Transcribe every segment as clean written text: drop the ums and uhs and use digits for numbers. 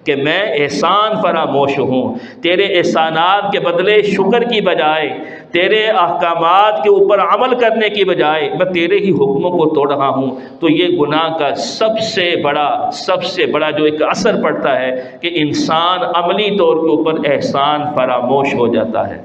کہ میں احسان فراموش ہوں، تیرے احسانات کے بدلے شکر کی بجائے، تیرے احکامات کے اوپر عمل کرنے کی بجائے میں تیرے ہی حکموں کو توڑ رہا ہوں۔ تو یہ گناہ کا سب سے بڑا جو ایک اثر پڑتا ہے کہ انسان عملی طور کے اوپر احسان فراموش ہو جاتا ہے۔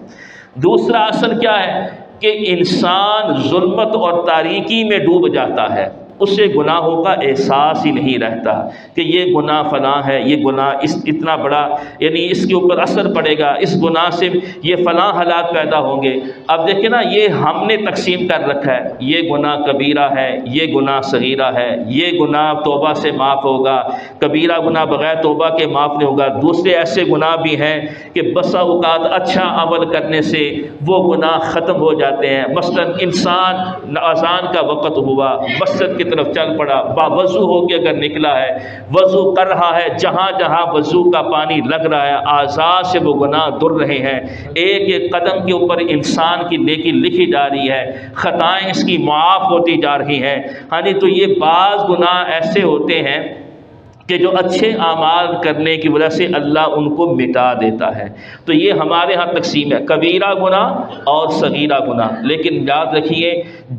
دوسرا اثر کیا ہے کہ انسان ظلمت اور تاریکی میں ڈوب جاتا ہے، اسے گناہوں کا احساس ہی نہیں رہتا کہ یہ گناہ فلاں ہے، یہ گناہ اتنا بڑا، یعنی اس کے اوپر اثر پڑے گا، اس گناہ سے یہ فلاں حالات پیدا ہوں گے۔ اب دیکھیں نا، یہ ہم نے تقسیم کر رکھا ہے، یہ گناہ کبیرہ ہے، یہ گناہ صغیرہ ہے، یہ گناہ توبہ سے معاف ہوگا، کبیرہ گناہ بغیر توبہ کے معاف نہیں ہوگا۔ دوسرے ایسے گناہ بھی ہیں کہ بسا اوقات اچھا عمل کرنے سے وہ گناہ ختم ہو جاتے ہیں۔ مثلا انسان اذان کا وقت ہوا، مسجد کی طرف چل پڑا، باوضو ہو کے اگر نکلا ہے، وضو کر رہا ہے، جہاں جہاں وضو کا پانی لگ رہا ہے اعضاء سے وہ گناہ در رہے ہیں، ایک ایک قدم کے اوپر انسان کی نیکی لکھی جا رہی ہے، خطائیں اس کی معاف ہوتی جا رہی ہیں۔ ہاں جی، تو یہ بعض گناہ ایسے ہوتے ہیں کہ جو اچھے اعمال کرنے کی وجہ سے اللہ ان کو مٹا دیتا ہے۔ تو یہ ہمارے ہاں تقسیم ہے، کبیرہ گناہ اور صغیرہ گناہ۔ لیکن یاد رکھیے،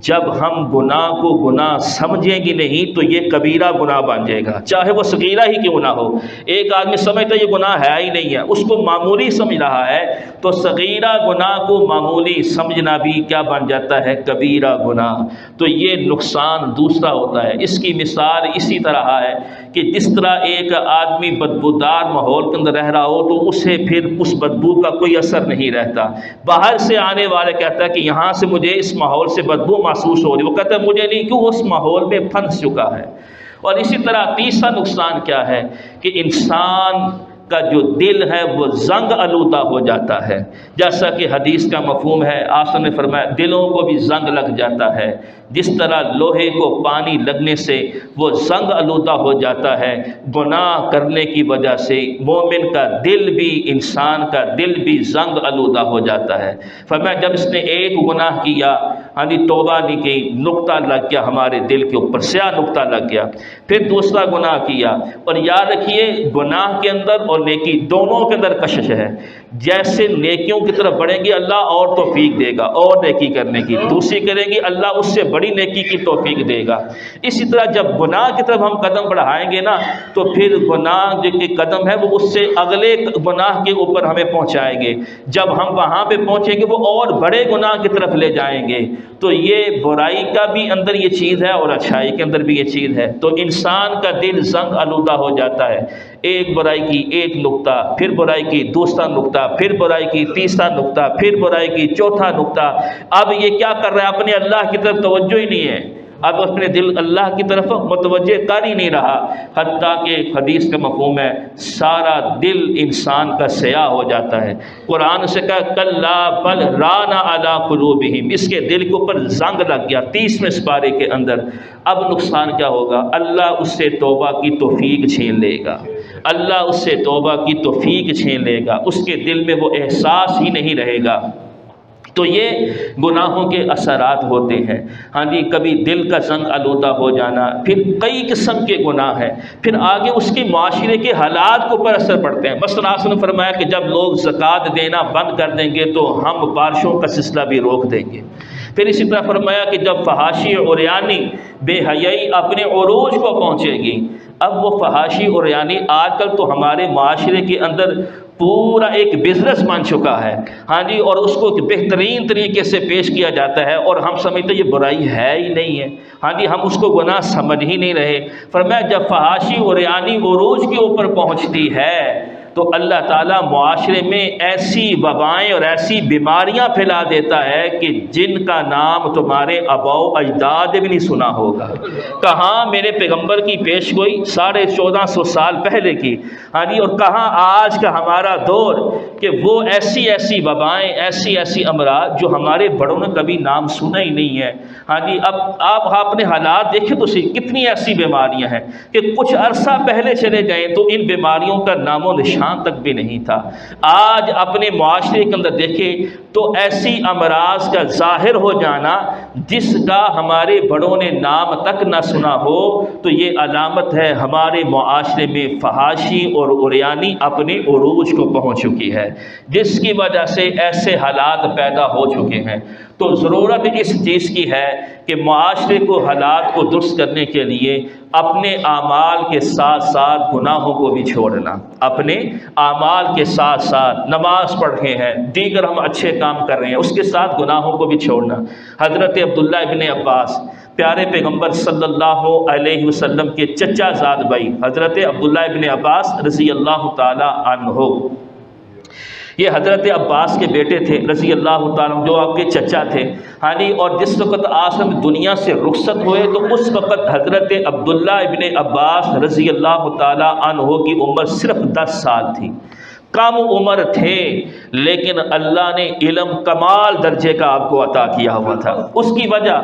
جب ہم گناہ کو گناہ سمجھیں گے نہیں تو یہ کبیرہ گناہ بن جائے گا، چاہے وہ صغیرہ ہی کیوں نہ ہو۔ ایک آدمی سمجھتا ہے یہ گناہ ہے ہی نہیں ہے، اس کو معمولی سمجھ رہا ہے، تو صغیرہ گناہ کو معمولی سمجھنا بھی کیا بن جاتا ہے؟ کبیرہ گناہ۔ تو یہ نقصان دوسرا ہوتا ہے۔ اس کی مثال اسی طرح ہے کہ جس طرح ایک آدمی بدبودار ماحول کے اندر رہ رہا ہو تو اسے پھر اس بدبو کا کوئی اثر نہیں رہتا۔ باہر سے آنے والے کہتا ہے کہ یہاں سے مجھے اس ماحول سے بدبو محسوس ہو رہی، وہ کہتا ہے مجھے نہیں، کیوں؟ اس ماحول میں پھنس چکا ہے۔ اور اسی طرح تیسرا نقصان کیا ہے کہ انسان کا جو دل ہے وہ زنگ آلودہ ہو جاتا ہے، جیسا کہ حدیث کا مفہوم ہے۔ آقا نے فرمایا دلوں کو بھی زنگ لگ جاتا ہے، جس طرح لوہے کو پانی لگنے سے وہ زنگ آلودہ ہو جاتا ہے گناہ کرنے کی وجہ سے، مومن کا دل بھی، انسان کا دل بھی زنگ آلودہ ہو جاتا ہے۔ فرمایا جب اس نے ایک گناہ کیا، توبہ نہیں کی، نقطہ لگ گیا ہمارے دل کے اوپر، سیاہ نقطہ لگ گیا۔ پھر دوسرا گناہ کیا، اور یاد رکھیے گناہ کے اندر اور نیکی دونوں کے اندر کشش ہے۔ جیسے نیکیوں کی طرف بڑھیں گے اللہ اور توفیق دے گا اور نیکی کرنے کی، دوسری کریں گے اللہ اس سے بڑی نیکی کی توفیق دے گا۔ اسی طرح جب گناہ کی طرف ہم قدم بڑھائیں گے نا تو پھر گناہ جو کہ قدم ہے وہ اس سے اگلے گناہ کے اوپر ہمیں پہنچائیں گے، جب ہم وہاں پہ پہنچیں گے وہ اور بڑے گناہ کی طرف لے جائیں گے۔ تو یہ برائی کا بھی اندر یہ چیز ہے اور اچھائی کے اندر بھی یہ چیز ہے۔ تو انسان کا دل زنگ آلودہ ہو جاتا ہے، ایک برائی کی ایک نقطہ، پھر برائی کی دوسرا نقطہ، پھر برائی کی تیسرا نقطہ، پھر برائی کی چوتھا نقطہ۔ اب یہ کیا کر رہا ہے؟ اپنے اللہ کی طرف توجہ ہی نہیں ہے، اب اپنے دل اللہ کی طرف متوجہ کر ہی نہیں رہا، حتیٰ کہ حدیث کا مفہوم ہے سارا دل انسان کا سیاہ ہو جاتا ہے۔ قرآن سے کہا کلا بل ران علی قلوبہم، اس کے دل کے اوپر زنگ لگ گیا 30ویں سپارے کے اندر۔ اب نقصان کیا ہوگا؟ اللہ اس سے توبہ کی توفیق چھین لے گا، اللہ اس سے توبہ کی توفیق چھین لے گا، اس کے دل میں وہ احساس ہی نہیں رہے گا۔ تو یہ گناہوں کے اثرات ہوتے ہیں۔ ہاں جی، کبھی دل کا زنگ آلودہ ہو جانا، پھر کئی قسم کے گناہ ہیں، پھر آگے اس کے معاشرے کے حالات کے اوپر اثر پڑتے ہیں۔ مثلا آپ نے فرمایا کہ جب لوگ زکوٰۃ دینا بند کر دیں گے تو ہم بارشوں کا سلسلہ بھی روک دیں گے۔ پھر اسی طرح فرمایا کہ جب فحاشی عریانی بے حیائی اپنے عروج کو پہنچے گی۔ اب وہ فحاشی عریانی آج کل تو ہمارے معاشرے کے اندر پورا ایک بزنس بن چکا ہے، ہاں جی، اور اس کو ایک بہترین طریقے سے پیش کیا جاتا ہے اور ہم سمجھتے یہ برائی ہے ہی نہیں ہے، ہاں جی، ہم اس کو گناہ سمجھ ہی نہیں رہے۔ فرمایا جب فحاشی عریانی عروج کے اوپر پہنچتی ہے تو اللہ تعالیٰ معاشرے میں ایسی وبائیں اور ایسی بیماریاں پھیلا دیتا ہے کہ جن کا نام تمہارے آباء و اجداد بھی نہیں سنا ہوگا۔ کہاں میرے پیغمبر کی پیش گوئی 1450 سال پہلے کی، ہاں جی، اور کہاں آج کا ہمارا دور کہ وہ ایسی ایسی وبائیں، ایسی ایسی امراض جو ہمارے بڑوں نے کبھی نام سنا ہی نہیں ہے۔ ہاں جی، اب آپ اپنے حالات دیکھیں تو صحیح، کتنی ایسی بیماریاں ہیں کہ کچھ عرصہ پہلے چلے جائیں تو ان بیماریوں کا نام و نشان نشان تک بھی نہیں تھا۔ آج اپنے معاشرے کے اندر دیکھیں تو ایسی امراض کا ظاہر ہو جانا جس کا ہمارے بڑوں نے نام تک نہ سنا ہو، تو یہ علامت ہے ہمارے معاشرے میں فحاشی اور عریانی اپنے عروج کو پہنچ چکی ہے، جس کی وجہ سے ایسے حالات پیدا ہو چکے ہیں۔ تو ضرورت اس چیز کی ہے کہ معاشرے کو حالات کو درست کرنے کے لیے اپنے اعمال کے ساتھ ساتھ گناہوں کو بھی چھوڑنا، اپنے اعمال کے ساتھ ساتھ نماز پڑھ رہے ہیں، دیگر ہم اچھے کام کر رہے ہیں، اس کے ساتھ گناہوں کو بھی چھوڑنا۔ حضرت عبداللہ ابن عباس پیارے پیغمبر صلی اللہ علیہ وسلم کے چچا زاد بھائی حضرت عبداللہ ابن عباس رضی اللہ تعالی عنہ، یہ حضرت عباس کے بیٹے تھے رضی اللہ تعالیٰ، جو آپ کے چچا تھے، ہاں جی۔ اور جس وقت آسم دنیا سے رخصت ہوئے تو اس وقت حضرت عبداللہ ابن عباس رضی اللہ تعالیٰ عنہ کی عمر صرف 10 سال تھی، کم عمر تھے، لیکن اللہ نے علم کمال درجے کا آپ کو عطا کیا ہوا تھا۔ اس کی وجہ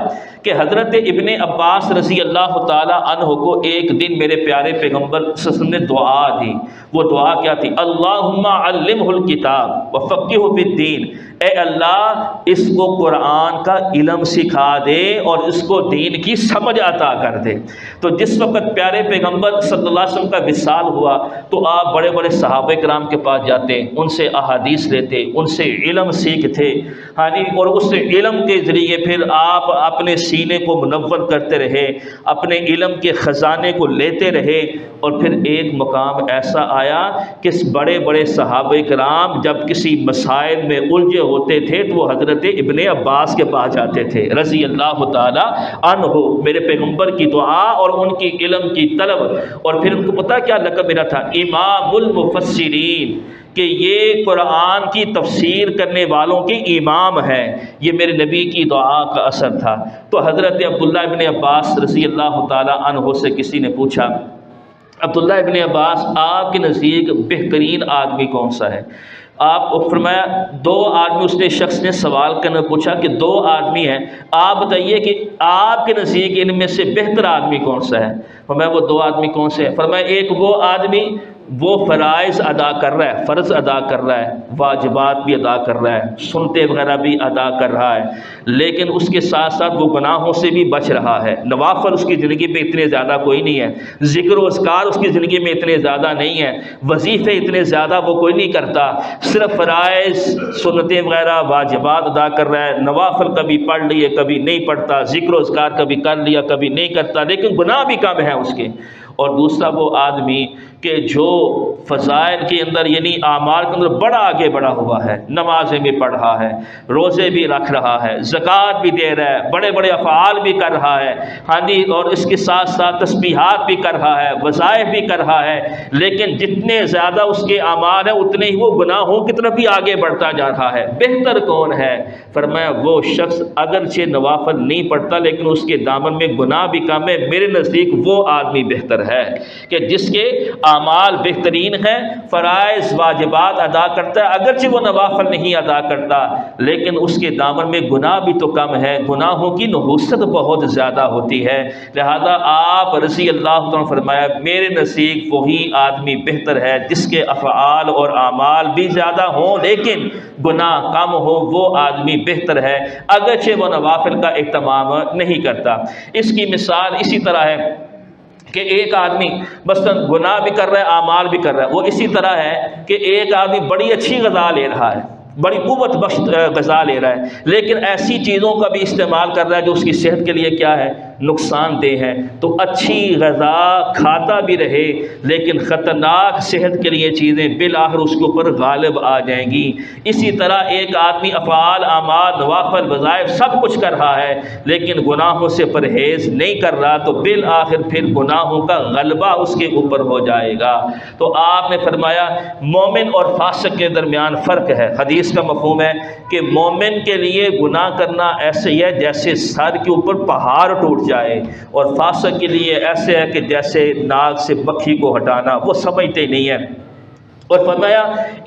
کہ حضرت ابن عباس رضی اللہ تعالی عنہ کو ایک دن میرے پیارے پیغمبر صلی اللہ علیہ وسلم نے دعا دی۔ وہ دعا کیا تھی؟ اللہم علمہ الکتاب وفقہہ فی الدین، اے اللہ اس کو قرآن کا علم سکھا دے اور اس کو دین کی سمجھ عطا کر دے۔ تو جس وقت پیارے پیغمبر صلی اللہ علیہ وسلم کا وصال ہوا تو آپ بڑے بڑے صحابہ کرام کے پاس جاتے، ان سے احادیث لیتے، ان سے علم سیکھتے، ہاں جی، اور اس علم کے ذریعے پھر آپ اپنے سینے کو منور کرتے رہے، اپنے علم کے خزانے کو لیتے رہے۔ اور پھر ایک مقام ایسا آیا کہ بڑے بڑے صحابہ کرام جب کسی مسائل میں الجھے ہوتے تھے تو وہ حضرت ابن عباس کے پاس جاتے تھے رضی اللہ تعالی عنہ، میرے پیغمبر کی دعا اور ان کی علم کی طلب۔ اور پھر ان کو پتہ کیا لقب میرا تھا؟ امام المفسرین، کہ یہ قرآن کی تفسیر کرنے والوں کے امام ہیں۔ یہ میرے نبی کی دعا کا اثر تھا۔ تو حضرت عبداللہ ابن عباس رضی اللہ تعالی عنہ سے کسی نے پوچھا، عبداللہ ابن عباس آپ کے نزدیک بہترین آدمی کون سا ہے؟ آپ کو فرمایا 2 آدمی، اس نے شخص نے سوال کرنے پوچھا کہ 2 آدمی ہیں، آپ بتائیے کہ آپ کے نزدیک ان میں سے بہتر آدمی کون سا ہے؟ فرمایا وہ 2 آدمی کون سے ہیں؟ فرمایا ایک وہ آدمی وہ فرائض ادا کر رہا ہے، فرض ادا کر رہا ہے، واجبات بھی ادا کر رہا ہے، سنتے وغیرہ بھی ادا کر رہا ہے، لیکن اس کے ساتھ ساتھ وہ گناہوں سے بھی بچ رہا ہے۔ نوافل اس کی زندگی میں اتنے زیادہ کوئی نہیں ہے، ذکر و اذکار اس کی زندگی میں اتنے زیادہ نہیں ہے، وظیفے اتنے زیادہ وہ کوئی نہیں کرتا، صرف فرائض سنتے وغیرہ واجبات ادا کر رہا ہے، نوافل کبھی پڑھ لیے کبھی نہیں پڑھتا، ذکر و اذکار کبھی کر لیا کبھی نہیں کرتا، لیکن گناہ بھی کم ہے اس کے۔ اور دوسرا وہ آدمی کہ جو فضائل کے اندر یعنی اعمال کے اندر بڑا آگے بڑھا ہوا ہے، نمازیں بھی پڑھ رہا ہے، روزے بھی رکھ رہا ہے، زکوٰۃ بھی دے رہا ہے، بڑے بڑے افعال بھی کر رہا ہے، ہاں جی، اور اس کے ساتھ ساتھ تسبیحات بھی کر رہا ہے، وظائف بھی کر رہا ہے، لیکن جتنے زیادہ اس کے اعمال ہیں اتنے ہی وہ گناہوں کی طرف بھی آگے بڑھتا جا رہا ہے۔ بہتر کون ہے؟ فرمایا وہ شخص اگرچہ نوافل نہیں پڑھتا لیکن اس کے دامن میں گناہ بھی کم ہے، میرے نزدیک وہ آدمی بہتر ہے کہ جس کے اعمال بہترین ہیں، فرائض واجبات ادا کرتا ہے، اگرچہ وہ نوافل نہیں ادا کرتا لیکن اس کے دامن میں گناہ بھی تو کم ہے، گناہوں کی نحوست بہت زیادہ ہوتی ہے۔ لہذا آپ رضی اللہ عنہ فرمایا میرے نزدیک وہی آدمی بہتر ہے جس کے افعال اور اعمال بھی زیادہ ہوں لیکن گناہ کم ہو، وہ آدمی بہتر ہے اگرچہ وہ نوافل کا اہتمام نہیں کرتا۔ اس کی مثال اسی طرح ہے کہ ایک آدمی مثلا گناہ بھی کر رہا ہے اعمال بھی کر رہا ہے، وہ اسی طرح ہے کہ ایک آدمی بڑی اچھی غذا لے رہا ہے، بڑی قوت بخش غذا لے رہا ہے، لیکن ایسی چیزوں کا بھی استعمال کر رہا ہے جو اس کی صحت کے لیے کیا ہے؟ نقصان دہ ہے۔ تو اچھی غذا کھاتا بھی رہے لیکن خطرناک صحت کے لیے چیزیں بالآخر اس کے اوپر غالب آ جائیں گی۔ اسی طرح ایک آدمی افعال اعمال نوافل وظائف سب کچھ کر رہا ہے لیکن گناہوں سے پرہیز نہیں کر رہا تو بالآخر پھر گناہوں کا غلبہ اس کے اوپر ہو جائے گا۔ تو آپ نے فرمایا مومن اور فاسق کے درمیان فرق ہے۔ حدیث کا مفہوم ہے کہ مومن کے لیے گناہ کرنا ایسے ہی ہے جیسے سر کے اوپر پہاڑ ٹوٹ جائے، اور فاسق کے لیے ایسے ہے کہ جیسے ناک سے مکھی کو ہٹانا، وہ سمجھتے نہیں ہے۔ اور فرمایا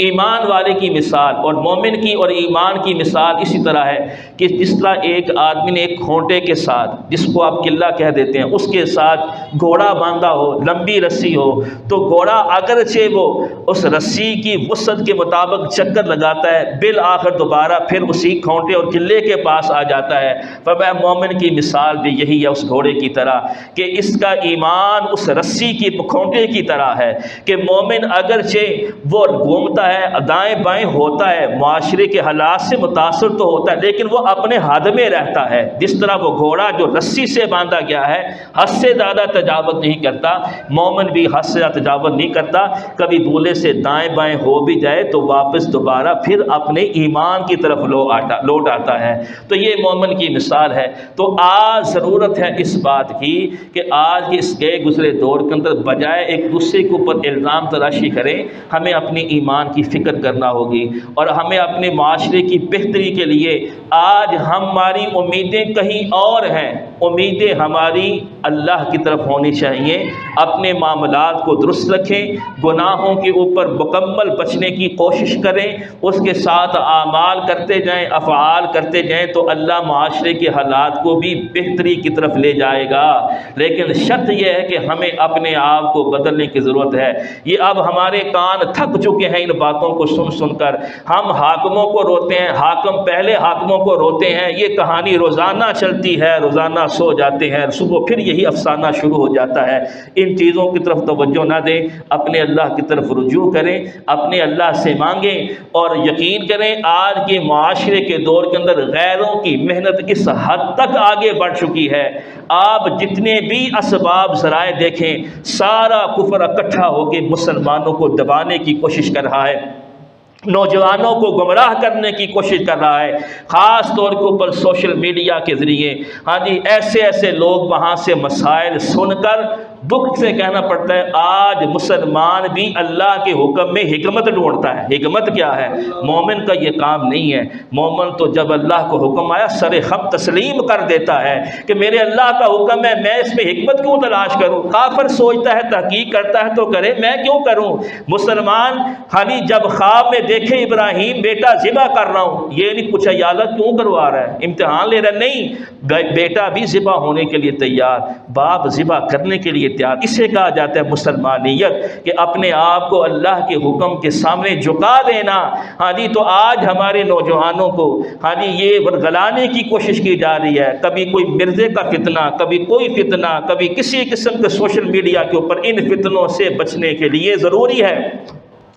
ایمان والے کی مثال اور مومن کی اور ایمان کی مثال اسی طرح ہے کہ جس طرح ایک آدمی نے ایک کھونٹے کے ساتھ، جس کو آپ قلہ کہہ دیتے ہیں، اس کے ساتھ گھوڑا باندھا ہو، لمبی رسی ہو، تو گھوڑا اگرچہ وہ اس رسی کی وسعت کے مطابق چکر لگاتا ہے، بالآخر دوبارہ پھر اسی کھونٹے اور قلے کے پاس آ جاتا ہے۔ فرمایا مومن کی مثال بھی یہی ہے اس گھوڑے کی طرح کہ اس کا ایمان اس رسی کی کھونٹے کی طرح ہے کہ مومن اگرچہ وہ گھومتا ہے، دائیں بائیں ہوتا ہے، معاشرے کے حالات سے متاثر تو ہوتا ہے، لیکن وہ اپنے حد میں رہتا ہے۔ جس طرح وہ گھوڑا جو رسی سے باندھا گیا ہے حد سے زیادہ تجاوز نہیں کرتا، مومن بھی حد سے زیادہ تجاوز نہیں کرتا، کبھی بولے سے دائیں بائیں ہو بھی جائے تو واپس دوبارہ پھر اپنے ایمان کی طرف لوٹ آتا ہے۔ تو یہ مومن کی مثال ہے۔ تو آج ضرورت ہے اس بات کی کہ آج کے اس گئے گزرے دور کے اندر بجائے ایک دوسرے کے اوپر الزام تراشی کریں، ہمیں اپنی ایمان کی فکر کرنا ہوگی اور ہمیں اپنے معاشرے کی بہتری کے لیے آج ہماری امیدیں کہیں اور ہیں، امیدیں ہماری اللہ کی طرف ہونی چاہیے۔ اپنے معاملات کو درست رکھیں، گناہوں کے اوپر مکمل بچنے کی کوشش کریں، اس کے ساتھ اعمال کرتے جائیں، افعال کرتے جائیں، تو اللہ معاشرے کے حالات کو بھی بہتری کی طرف لے جائے گا۔ لیکن شرط یہ ہے کہ ہمیں اپنے آپ کو بدلنے کی ضرورت ہے۔ یہ اب ہمارے کان تھک چکے ہیں ان باتوں کو سن سن کر، ہم حاکموں کو روتے ہیں، حاکم پہلے حاکموں کو روتے ہیں، یہ کہانی روزانہ چلتی ہے، روزانہ سو جاتے ہیں، صبح پھر یہی افسانہ شروع ہو جاتا ہے۔ ان چیزوں کی طرف توجہ نہ دیں، اپنے اللہ کی طرف رجوع کریں، اپنے اللہ سے مانگیں اور یقین کریں آج کے معاشرے کے دور کے اندر غیروں کی محنت اس حد تک آگے بڑھ چکی ہے، آپ جتنے بھی اسباب ذرائع دیکھیں، سارا کفر اکٹھا ہو کے مسلمانوں کو دبانے کی کوشش کر رہا ہے، نوجوانوں کو گمراہ کرنے کی کوشش کر رہا ہے، خاص طور کے اوپر سوشل میڈیا کے ذریعے۔ ہاں جی، ایسے لوگ وہاں سے مسائل سن کر دکھ سے کہنا پڑتا ہے آج مسلمان بھی اللہ کے حکم میں حکمت ڈھونڈتا ہے۔ حکمت کیا ہے؟ مومن کا یہ کام نہیں ہے۔ مومن تو جب اللہ کو حکم آیا سر خم تسلیم کر دیتا ہے کہ میرے اللہ کا حکم ہے، میں اس میں حکمت کیوں تلاش کروں؟ کافر سوچتا ہے، تحقیق کرتا ہے تو کرے، میں کیوں کروں؟ مسلمان خالی جب خواب میں دیکھے ابراہیم بیٹا ذبح کر رہا ہوں، یہ نہیں پوچھا یا اللہ کیوں کروا رہا ہے، امتحان لے رہا، نہیں، بیٹا بھی ذبح ہونے کے لیے تیار، باپ ذبح کرنے کے لیے تیار۔ اسے کہا جاتا ہے مسلمانیت، کہ اپنے آپ کو اللہ کے حکم کے سامنے جھکا دینا۔ ہاں جی، تو آج ہمارے نوجوانوں کو ہاں جی یہ ورگلانے کی کوشش کی جا رہی ہے، کبھی کوئی مرزے کا فتنہ، کبھی کوئی فتنہ، کبھی کسی قسم کے سوشل میڈیا کے اوپر۔ ان فتنوں سے بچنے کے لیے ضروری ہے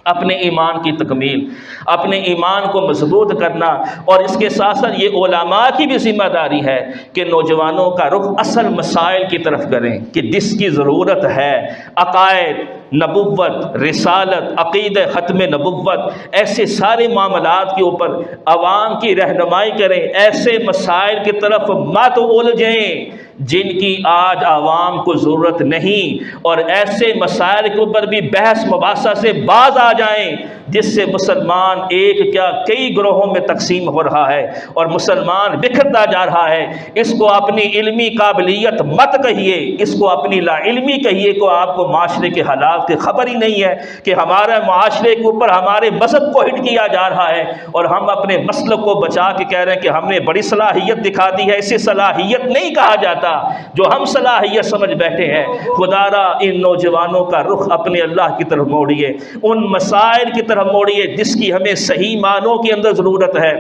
اپنے ایمان کی تکمیل، اپنے ایمان کو مضبوط کرنا، اور اس کے ساتھ ساتھ یہ علماء کی بھی ذمہ داری ہے کہ نوجوانوں کا رخ اصل مسائل کی طرف کریں کہ جس کی ضرورت ہے، عقائد، نبوت، رسالت، عقیدہ ختم نبوت، ایسے سارے معاملات کے اوپر عوام کی رہنمائی کریں، ایسے مسائل کی طرف مت الجھیں جن کی آج عوام کو ضرورت نہیں، اور ایسے مسائل کے اوپر بھی بحث مباحثہ سے باز آ جائیں جس سے مسلمان ایک کیا کئی گروہوں میں تقسیم ہو رہا ہے اور مسلمان بکھرتا جا رہا ہے۔ اس کو اپنی علمی قابلیت مت کہیے، اس کو اپنی لا علمی کہیے، کو آپ کو معاشرے کے حالات کی خبر ہی نہیں ہے کہ ہمارے معاشرے کے اوپر ہمارے مذہب کو ہٹ کیا جا رہا ہے، اور ہم اپنے مسلک کو بچا کے کہہ رہے ہیں کہ ہم نے بڑی صلاحیت دکھا دی ہے۔ اسے صلاحیت نہیں کہا جاتا جو ہم صلاحیت سمجھ بیٹھے ہیں۔ خدا را ان نوجوانوں کا رخ اپنے اللہ کی طرف موڑیے، ان مسائل کی طرف موڑیے جس کی ہمیں صحیح معنوں کے اندر ضرورت ہے،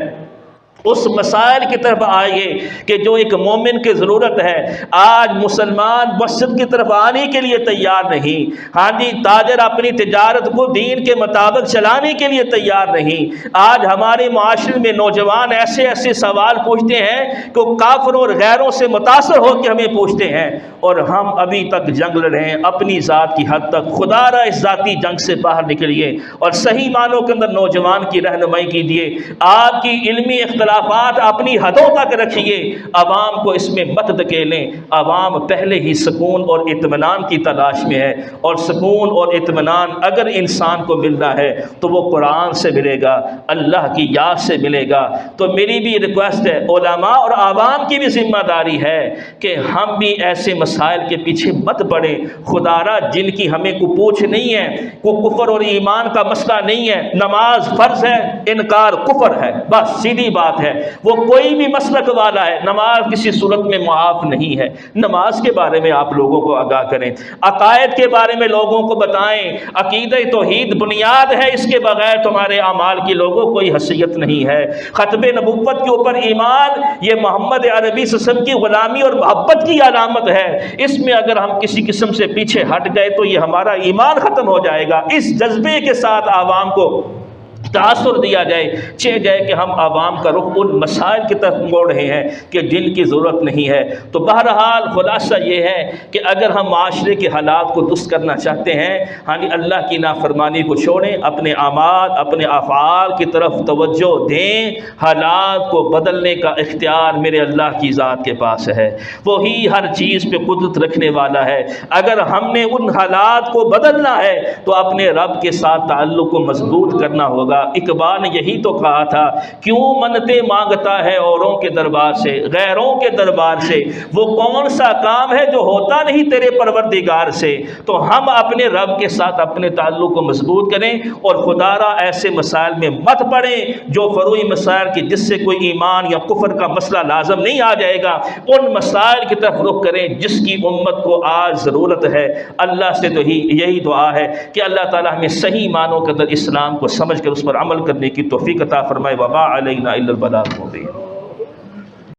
اس مسائل کی طرف آئیے کہ جو ایک مومن کی ضرورت ہے۔ آج مسلمان مسجد کی طرف آنے کے لیے تیار نہیں، ہاں جی، تاجر اپنی تجارت کو دین کے مطابق چلانے کے لیے تیار نہیں۔ آج ہمارے معاشرے میں نوجوان ایسے سوال پوچھتے ہیں کہ وہ کافروں اور غیروں سے متاثر ہو کے ہمیں پوچھتے ہیں، اور ہم ابھی تک جنگ لڑ رہے ہیں اپنی ذات کی حد تک۔ خدا را اس ذاتی جنگ سے باہر نکلیے اور صحیح معنوں کے اندر نوجوان کی رہنمائی کیجیے۔ آپ کی علمی اختلاف اختلافات اپنی حدوں تک رکھیے، عوام کو اس میں مت دھکیلیں۔ عوام پہلے ہی سکون اور اطمینان کی تلاش میں ہے، اور سکون اور اطمینان اگر انسان کو ملنا ہے تو وہ قرآن سے ملے گا، اللہ کی یاد سے ملے گا۔ تو میری بھی ریکویسٹ ہے، علماء اور عوام کی بھی ذمہ داری ہے کہ ہم بھی ایسے مسائل کے پیچھے مت پڑیں۔ خدا را جن کی ہمیں کو پوچھ نہیں ہے، کو کفر اور ایمان کا مسئلہ نہیں ہے، نماز فرض ہے، انکار کفر ہے، بس سیدھی بات ہے۔ وہ کوئی بھی مسلک والا ہے، نماز کسی صورت میں معاف نہیں ہے۔ نماز کے بارے میں آپ لوگوں کو آگاہ کریں، عقائد کے بارے میں لوگوں کو بتائیں۔ عقیدہ توحید بنیاد ہے، اس کے بغیر تمہارے اعمال کی لوگوں کوئی حیثیت نہیں ہے۔ ختم نبوت کے اوپر ایمان یہ محمد عربی صلی اللہ علیہ وسلم کی غلامی اور محبت کی علامت ہے۔ اس میں اگر ہم کسی قسم سے پیچھے ہٹ گئے تو یہ ہمارا ایمان ختم ہو جائے گا۔ اس جذبے کے ساتھ عوام کو تاثر دیا جائے کہ ہم عوام کا رخ ان مسائل کی طرف موڑ رہے ہیں کہ جن کی ضرورت نہیں ہے۔ تو بہرحال خلاصہ یہ ہے کہ اگر ہم معاشرے کے حالات کو درست کرنا چاہتے ہیں، اللہ کی نافرمانی کو چھوڑیں، اپنے اعمال اپنے افعال کی طرف توجہ دیں۔ حالات کو بدلنے کا اختیار میرے اللہ کی ذات کے پاس ہے، وہی ہر چیز پہ قدرت رکھنے والا ہے۔ اگر ہم نے ان حالات کو بدلنا ہے تو اپنے رب کے ساتھ تعلق کو مضبوط کرنا ہوگا۔ اقبال نے یہی تو کہا تھا، کیوں منتیں مانگتا ہے اوروں کے دربار سے، غیروں کے دربار سے، وہ کون سا کام ہے جو ہوتا نہیں تیرے پروردگار سے۔ تو ہم اپنے رب کے ساتھ اپنے تعلق کو مضبوط کریں، اور خدا را ایسے مسائل میں مت پڑیں جو فروعی مسائل کی جس سے کوئی ایمان یا کفر کا مسئلہ لازم نہیں آ جائے گا۔ ان مسائل کی طرف رخ کریں جس کی امت کو آج ضرورت ہے۔ اللہ سے تو یہی دعا ہے کہ اللہ تعالیٰ ہمیں صحیح معنوں کے اندر اسلام کو سمجھ کر اس پر عمل کرنے کی توفیق عطا فرمائے۔ وما علینا الا البلاغ المبین۔